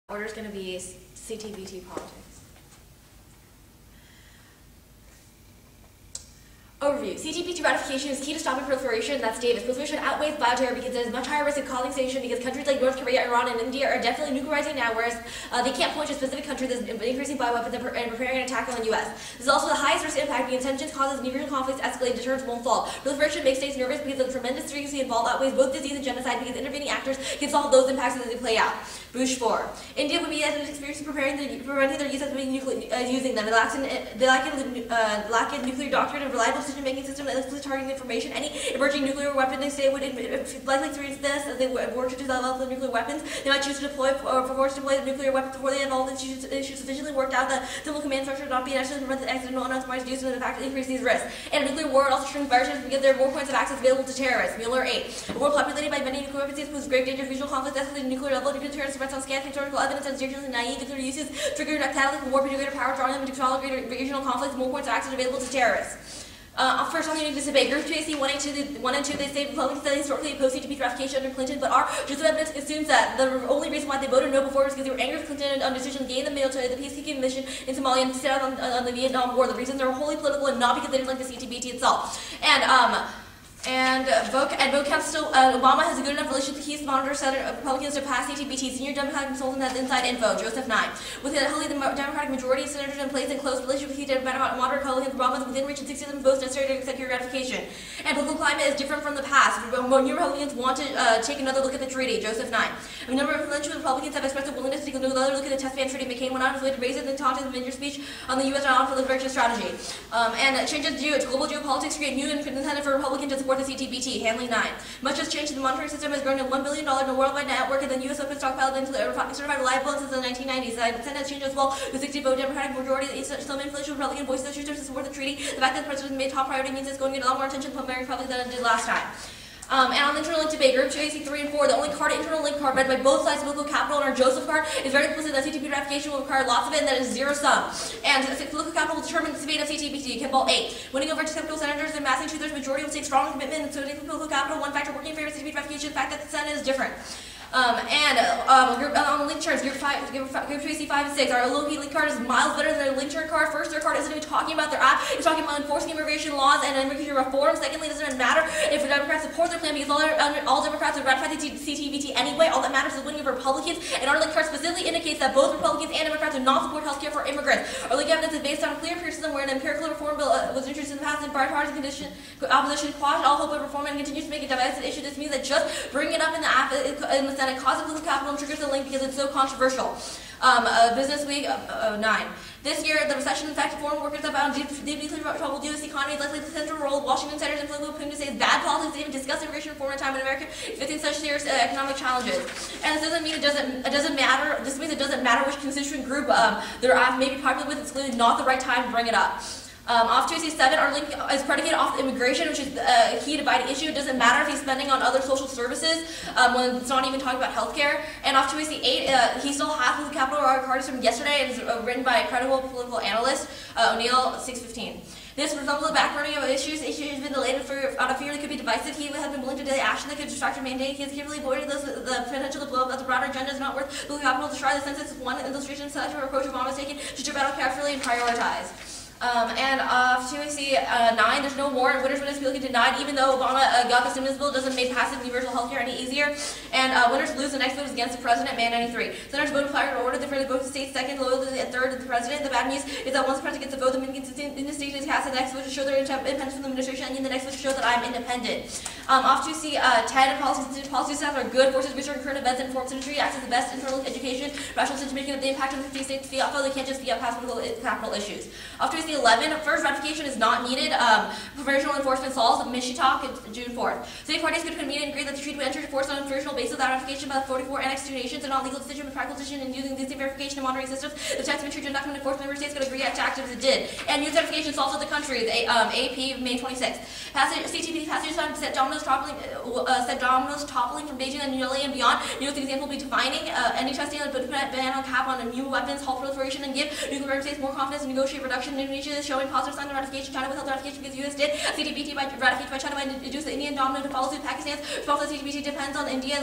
Order is going to be CTBT politics. Overview. CTBT ratification is key to stopping proliferation. That's Davis. Proliferation outweighs bioterror because it is much higher risk of causing station because countries like North Korea, Iran, and India are definitely nuclearizing now, whereas they can't point to a specific country that's increasing bioweapons and preparing an attack on the U.S. This is also the highest risk impact because tensions causes nuclear conflicts escalate, deterrence won't fall. Proliferation makes states nervous because the tremendous frequency involved outweighs both disease and genocide because intervening actors can solve those impacts as they play out. Bush 4. India would be as an experience preventing their use of using them. They lack a nuclear doctrine and reliable decision-making system that is targeting information. Any emerging nuclear weapon they say would likely experience this as they work to develop the nuclear weapons. They might choose to deploy or force to deploy the nuclear weapons before they have all the issues sufficiently worked out that simple command structure would not be actually prevent the accidental unauthorized use and the fact that increase these risks. And a nuclear war would also shrink viruses because there are more points of access available to terrorists. Mueller 8. A world populated by many nuclear weapons poses grave danger of regional conflict, escalating nuclear level, nuclear terrorist threats on scant historical evidence and seriously naive nuclear uses trigger catalytic war, nuclear power, drawing them into tolerate regional conflicts, more points of access available to terrorists. First, I'm going to debate. Group 2AC 1 and 2, they say Republicans studied historically opposed CTBT ratification under Clinton, but our just evidence assumes that the only reason why they voted no before was because they were angry with Clinton on decision to gain the military, the peacekeeping mission in Somalia and to sit out on the Vietnam War. The reasons are wholly political and not because they didn't like the CTBT itself. And vote count still. Obama has a good enough relationship to key monitor Senate Republicans to pass CTBT. Senior Democratic consultant has inside info. Joseph 9. With the Democratic majority of senators in place and close relationship with key moderate Republicans, Obama is within reach and 60 of them votes necessary to accept your ratification. And political climate is different from the past. New Republicans want to take another look at the treaty. Joseph 9. A number of influential Republicans have expressed a willingness to take another look at the test ban treaty. McCain went on his way to raise it and talked in the speech on the U.S. non-proliferation strategy. And changes to global geopolitics create new incentive for Republicans to support the CTBT. Handling 9. Much has changed. The monetary system has grown to $1 billion in a worldwide network, and the U.S. weapons stockpile has been certified reliable since the 1990s. The Senate has changed as well. The 60-vote Democratic majority, some influential Republican voices choose to support the treaty. The fact that the president made top priority means it's going to get a lot more attention from American public than it did last time. And on the internal link debate, Group 2AC 3 and 4, the only internal link card read by both sides of political capital and our Joseph card is very explicit that CTBT ratification will require lots of it and that is zero sum. And political capital will determine the debate of CTBT. Kimball 8. Winning over acceptable senators and massing two-thirds majority will take strong commitment and so political capital. One factor working in favor of CTBT ratification, the fact that the Senate is different. On the link charts, Group 2AC 5 and 6, our low-key link card is miles better than their link chart card. First, their card isn't even talking about their app, it's talking about enforcing immigration laws and immigration reform. Secondly, it doesn't matter if the Democrats support their plan because all Democrats would ratify the CTBT anyway. All that matters is winning over Republicans, and our link card specifically indicates that both Republicans and Democrats do not support health care for immigrants. Our link evidence is based on a clear criticism where an empirical reform bill was introduced in the past and bipartisan opposition quashed all hope of reform and continues to make a divisive issue. This means that just bringing it up in the Senate causes political capital and triggers the link because it's so controversial. Business Week 9. This year, the recession affected foreign workers that found deeply trouble due to the economy is likely the central role of Washington senators and political opinions to say bad politics even discuss immigration reform at a time in America facing such serious economic challenges. And this doesn't mean it doesn't matter. This means it doesn't matter which constituent group they're maybe popular with. It's clearly not the right time to bring it up. Off 2AC7, our link is predicated off immigration, which is a key dividing issue. It doesn't matter if he's spending on other social services when it's not even talking about healthcare. And off 2AC8, he still has the capital card from yesterday and is written by a credible political analyst, O'Neill 615. This resembles the backburning of issues. Issues has been delayed out of fear that could be divisive. He has been willing to delay action that could distract or mandate. He has carefully avoided the potential to blow up that the broader agenda is not worth political capital to try. The census is one illustration of selective approach Obama is taking to strip out carefully and prioritize. And off 2AC9, there's no more. Winners feel denied, even though Obama got the stimulus bill, doesn't make passive universal health care any easier. And winners lose. The next vote is against the president, Man 93. Senators voted prior to order. The vote to state second, loyalty at third of the president. The bad news is that once the president gets the vote, the in the state is cast. The next vote to show their independence from the administration, and the next vote to show that I'm independent. Off 2AC10, policy staff are good. Forces research current events and informed citizenry acts as the best internal education, rational decision-making of the impact of the 50 states fiat flow. They can't just fiat pass political capital issues. Off 2AC11, first ratification is not needed. Provisional enforcement solves the Michitalk June 4th. State parties could convene and agree that the treaty would enter into force on a provisional basis without ratification by the 44 annexed nations and on legal decision but practical decision and using these verification and monitoring systems. The text of document and enforced member states could agree to act as it did. And new certification solves of the country, the AP May 26th. CTBT passage time set dominoes toppling from Beijing and New Delhi and beyond. New example will be defining any testing and ban on cap on new weapons, halt proliferation, and give nuclear states more confidence to negotiate reduction in Indonesia is showing positive signs of ratification. China withheld ratification because the U.S. did. CTBT ratified by China might induce the Indian domino to follow suit. Pakistan's response to CTBT depends on India.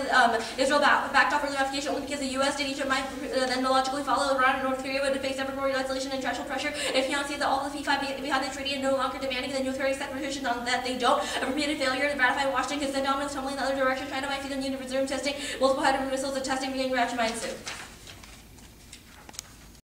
Israel backed off further ratification only because the U.S. did. Egypt might then logically follow. Iran and North Korea would face separate isolation and international pressure. If Pyongyang sees that all the P5 behind the treaty and no longer demanding the North Korea separation on that they don't. A repeated failure to ratify Washington could send dominoes tumbling in the other direction. China might see the need to resume testing multiple hydrogen missiles and testing being reaction might ensue.